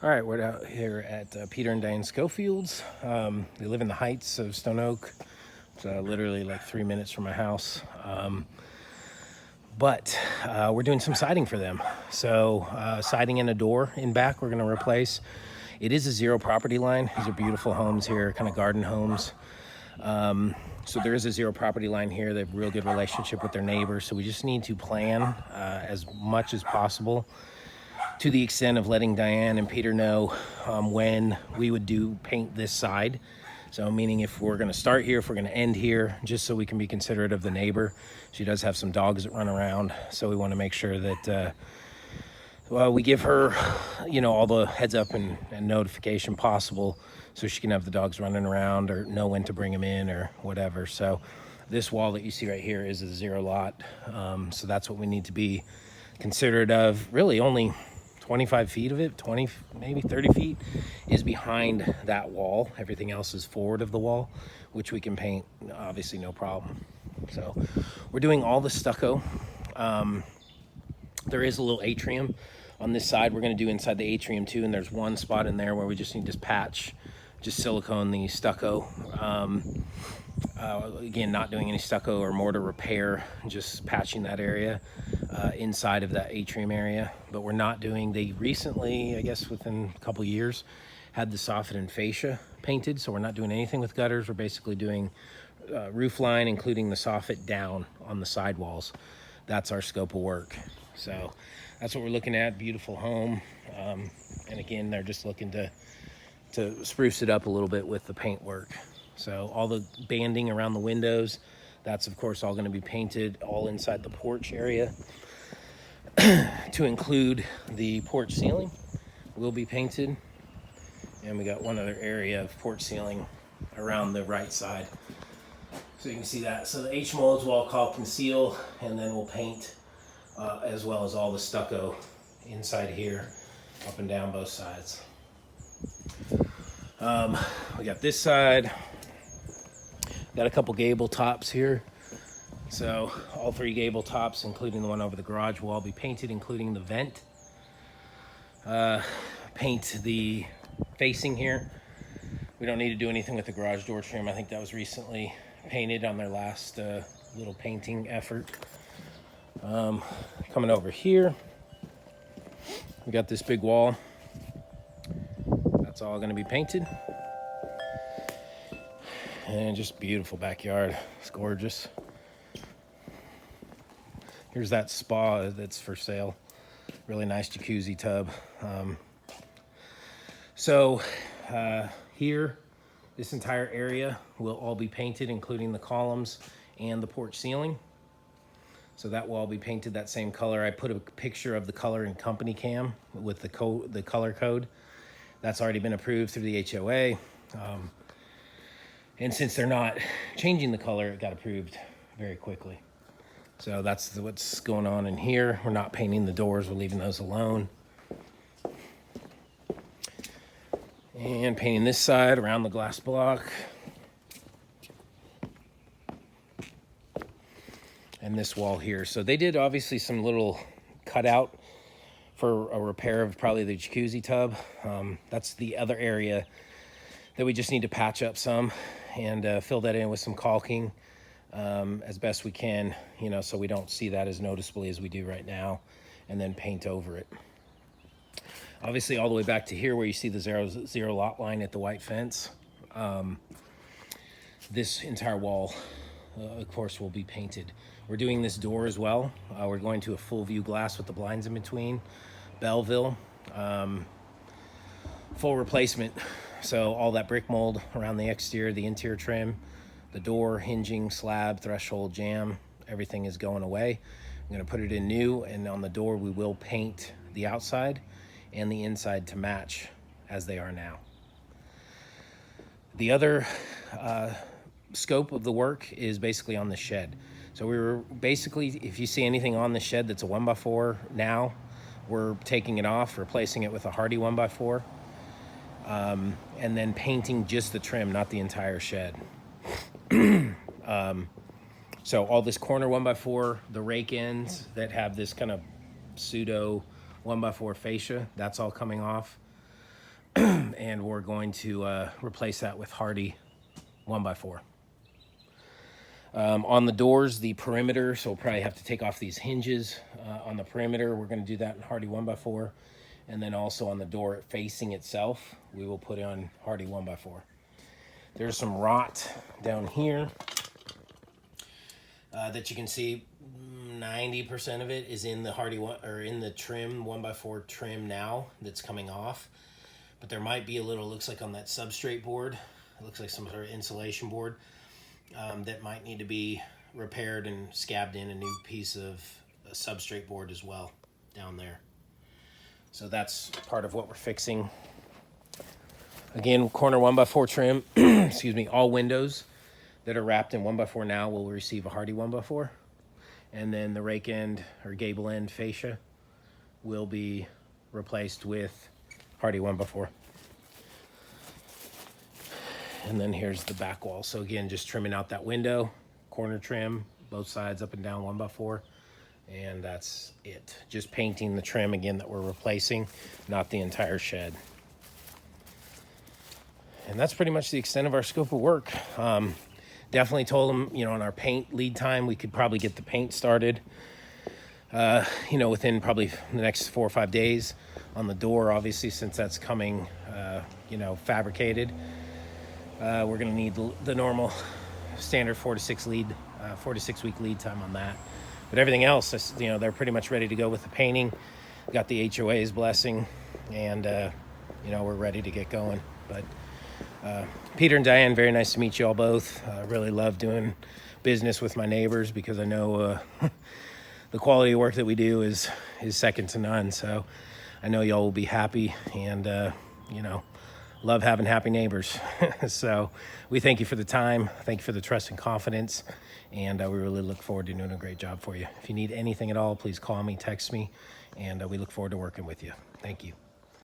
All right, we're out here at Peter and Diane Schofield's. They live in the Heights of Stone Oak. It's literally like 3 minutes from my house. But we're doing some siding for them. So siding and a door in back we're going to replace. It is a zero property line. These are beautiful homes here, kind of garden homes. So there is a zero property line here. They have a real good relationship with their neighbors. So we just need to plan as much as possible, to the extent of letting Diane and Peter know when we would do paint this side. So meaning if we're going to start here, if we're going to end here, just so we can be considerate of the neighbor. She does have some dogs that run around, so we want to make sure that we give her, all the heads up and notification possible, so she can have the dogs running around or know when to bring them in or whatever. So this wall that you see right here is a zero lot. So that's what we need to be considerate of. Really only 25 feet of it, 20, maybe 30 feet is behind that wall. Everything else is forward of the wall, which we can paint, obviously no problem. So we're doing all the stucco. There is a little atrium on this side. We're going to do inside the atrium too, and there's one spot in there where we just need to patch, just silicone the stucco. Again, not doing any stucco or mortar repair, just patching that area inside of that atrium area. But we're not doing, they recently, I guess within a couple years, had the soffit and fascia painted, so we're not doing anything with gutters. We're basically doing roof line, including the soffit down on the sidewalls. That's our scope of work. So that's what we're looking at. Beautiful home. And again, they're just looking to spruce it up a little bit with the paint work. So all the banding around the windows, that's of course all going to be painted. All inside the porch area to include the porch ceiling will be painted. And we got one other area of porch ceiling around the right side, so you can see that. So the H molds will all call conceal, and then we'll paint as well as all the stucco inside here, up and down both sides. We got this side, got a couple gable tops here. So all three gable tops, including the one over the garage, will all be painted, including the vent. Paint the facing here. We don't need to do anything with the garage door trim. I think that was recently painted on their last little painting effort. Coming over here, we got this big wall. That's all going to be painted. And just beautiful backyard. It's gorgeous. Here's that spa that's for sale. Really nice jacuzzi tub. Here, this entire area will all be painted, including the columns and the porch ceiling. So that will all be painted that same color. I put a picture of the color in company cam with the color code. That's already been approved through the HOA. And since they're not changing the color, it got approved very quickly. So that's what's going on in here. We're not painting the doors, we're leaving those alone. And painting this side around the glass block. And this wall here. So they did obviously some little cutout for a repair of probably the jacuzzi tub. That's the other area that we just need to patch up some and fill that in with some caulking as best we can, so we don't see that as noticeably as we do right now, and then paint over it. Obviously all the way back to here where you see the zero lot line at the white fence, this entire wall of course will be painted. We're doing this door as well. We're going to a full view glass with the blinds in between. Belleville, full replacement. So all that brick mold around the exterior, the interior trim, the door, hinging, slab, threshold, jamb, everything is going away. I'm going to put it in new, and on the door we will paint the outside and the inside to match as they are now. The other scope of the work is basically on the shed. So we were basically, if you see anything on the shed that's a 1x4 now, we're taking it off, replacing it with a Hardy 1x4, and then painting just the trim, not the entire shed. So all this corner 1x4, the rake ends that have this kind of pseudo 1x4 fascia, that's all coming off. and we're going to replace that with Hardie 1x4. On the doors, the perimeter, so we'll probably have to take off these hinges on the perimeter. We're going to do that in Hardie 1x4. And then also on the door facing itself, we will put on Hardie 1x4. There's some rot down here that you can see. 90% of it is in the Hardie one, or in the trim 1x4 trim now that's coming off. But there might be a little, looks like on that substrate board, it looks like some sort of insulation board that might need to be repaired and scabbed in a new piece of a substrate board as well down there. So that's part of what we're fixing. Again, corner 1x4 trim, excuse me, all windows that are wrapped in 1x4 now will receive a Hardie 1x4. And then the rake end or gable end fascia will be replaced with Hardie 1x4. And then here's the back wall. So again, just trimming out that window, corner trim, both sides up and down 1x4. And that's it. Just painting the trim again that we're replacing, not the entire shed. And that's pretty much the extent of our scope of work. Definitely told them, you know, on our paint lead time, we could probably get the paint started, you know, within probably the next 4 or 5 days. On the door, obviously, since that's coming, you know, fabricated, we're going to need the normal standard 4 to 6 week lead time on that. But everything else, you know, they're pretty much ready to go with the painting. Got the HOA's blessing, and, you know, we're ready to get going. But Peter and Diane, very nice to meet you all both. Really love doing business with my neighbors because I know the quality of work that we do is second to none. So I know y'all will be happy, and, you know, love having happy neighbors. So we thank you for the time. Thank you for the trust and confidence. And we really look forward to doing a great job for you. If you need anything at all, please call me, text me, and we look forward to working with you. Thank you.